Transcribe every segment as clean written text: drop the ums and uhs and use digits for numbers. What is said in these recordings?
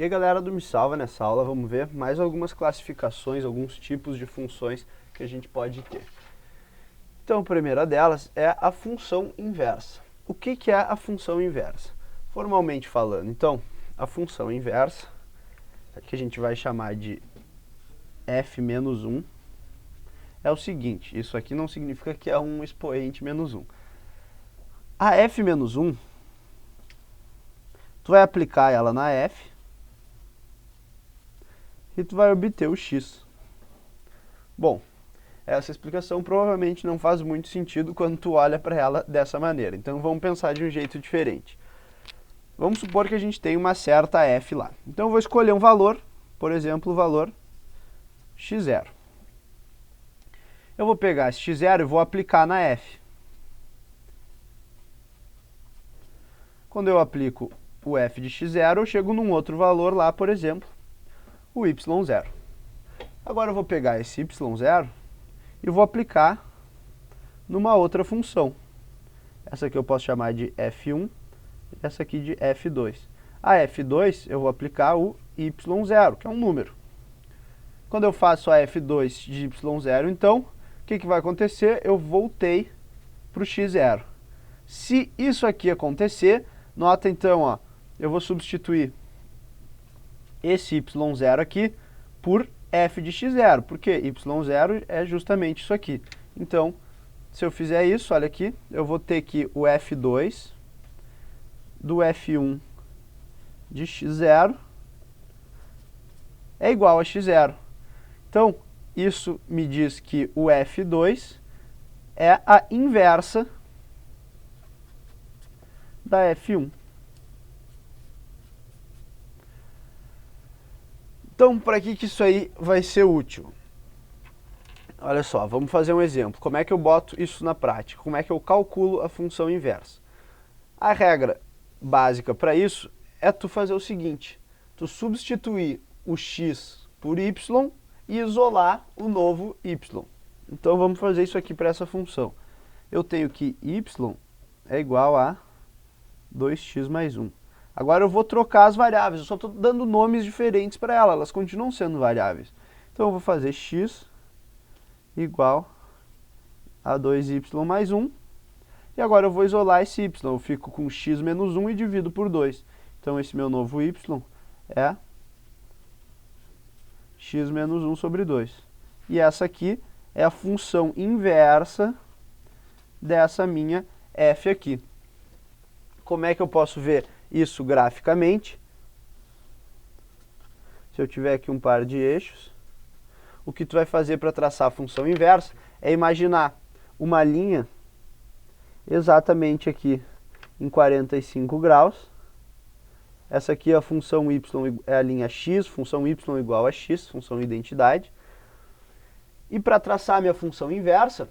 E aí galera do Me Salva, nessa aula vamos ver mais algumas classificações, alguns tipos de funções que a gente pode ter. Então a primeira delas é a função inversa. O que é a função inversa? Formalmente falando, então, a função inversa, que a gente vai chamar de f menos 1, é o seguinte, isso aqui não significa que é um expoente menos 1. A f menos 1, tu vai aplicar ela na f, e tu vai obter o x. Bom, essa explicação provavelmente não faz muito sentido quando tu olha para ela dessa maneira. Então vamos pensar de um jeito diferente. Vamos supor que a gente tem uma certa f lá. Então eu vou escolher um valor, por exemplo, o valor x0. Eu vou pegar esse x0 e vou aplicar na f. Quando eu aplico o f de x0, eu chego num outro valor lá, por exemplo, o y0. Agora eu vou pegar esse y0 e vou aplicar numa outra função. Essa aqui eu posso chamar de f1, essa aqui de f2. A f2 eu vou aplicar o y0, que é um número. Quando eu faço a f2 de y0, então, o que vai acontecer? Eu voltei para o x0. Se isso aqui acontecer, nota então, ó, eu vou substituir esse y0 aqui por f de x0, porque y0 é justamente isso aqui. Então, se eu fizer isso, olha aqui, eu vou ter que o f2 do f1 de x0 é igual a x0. Então, isso me diz que o f2 é a inversa da f1. Então, para que isso aí vai ser útil? Olha só, vamos fazer um exemplo. Como é que eu boto isso na prática? Como é que eu calculo a função inversa? A regra básica para isso é tu fazer o seguinte: tu substituir o x por y e isolar o novo y. Então vamos fazer isso aqui para essa função. Eu tenho que y é igual a 2x mais 1. Agora eu vou trocar as variáveis, eu só estou dando nomes diferentes para ela, elas continuam sendo variáveis. Então eu vou fazer x igual a 2y mais 1. E agora eu vou isolar esse y, eu fico com x menos 1 e divido por 2. Então esse meu novo y é x menos 1 sobre 2. E essa aqui é a função inversa dessa minha f aqui. Como é que eu posso ver isso graficamente? Se eu tiver aqui um par de eixos, o que tu vai fazer para traçar a função inversa é imaginar uma linha exatamente aqui em 45 graus. Essa aqui é a função y, é a linha x, função y igual a x, função identidade. E para traçar a minha função inversa,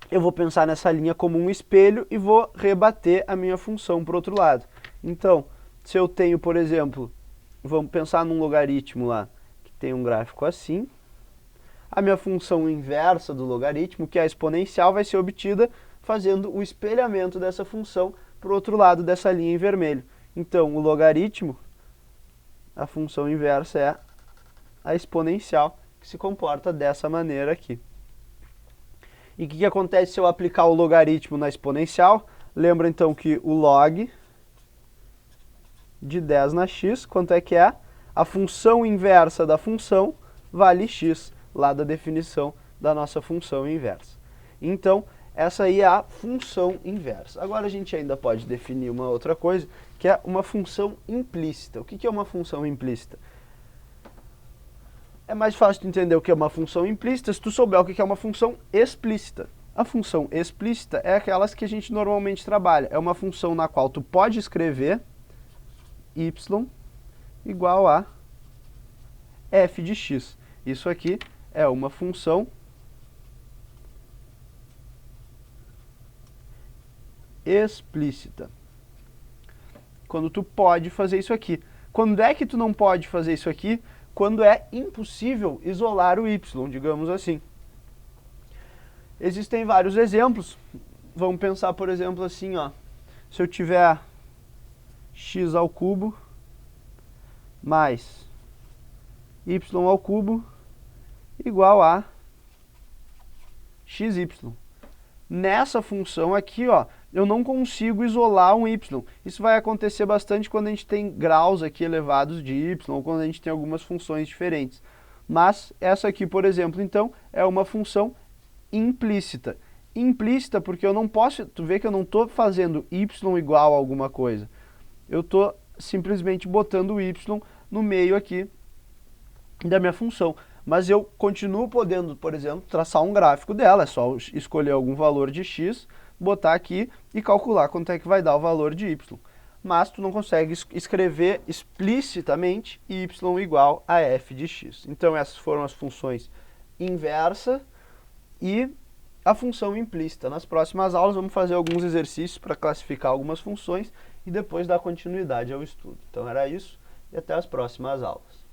eu vou pensar nessa linha como um espelho e vou rebater a minha função para o outro lado. Então, se eu tenho, por exemplo, vamos pensar num logaritmo lá, que tem um gráfico assim, a minha função inversa do logaritmo, que é a exponencial, vai ser obtida fazendo o espelhamento dessa função para o outro lado dessa linha em vermelho. Então, o logaritmo, a função inversa é a exponencial, que se comporta dessa maneira aqui. E o que acontece se eu aplicar o logaritmo na exponencial? Lembra então que o log de 10 na x, quanto é que é? A função inversa da função vale x, lá da definição da nossa função inversa. Então, essa aí é a função inversa. Agora a gente ainda pode definir uma outra coisa, que é uma função implícita. O que é uma função implícita? É mais fácil de entender o que é uma função implícita se tu souber o que é uma função explícita. A função explícita é aquelas que a gente normalmente trabalha. É uma função na qual tu pode escrever y igual a f de x. Isso aqui é uma função explícita. Quando tu pode fazer isso aqui. Quando é que tu não pode fazer isso aqui? Quando é impossível isolar o y, digamos assim. Existem vários exemplos. Vamos pensar, por exemplo, assim, ó. Se eu tiver x ao cubo mais y ao cubo igual a xy. Nessa função aqui, ó, eu não consigo isolar um y. Isso vai acontecer bastante quando a gente tem graus aqui elevados de y, ou quando a gente tem algumas funções diferentes. Mas essa aqui, por exemplo, então, é uma função implícita. Implícita porque eu não posso, tu vê que eu não estou fazendo y igual a alguma coisa. Eu estou simplesmente botando o y no meio aqui da minha função. Mas eu continuo podendo, por exemplo, traçar um gráfico dela. É só escolher algum valor de x, botar aqui e calcular quanto é que vai dar o valor de y. Mas tu não consegue escrever explicitamente y igual a f de x. Então essas foram as funções inversa e a função implícita. Nas próximas aulas vamos fazer alguns exercícios para classificar algumas funções e depois dar continuidade ao estudo. Então era isso e até as próximas aulas.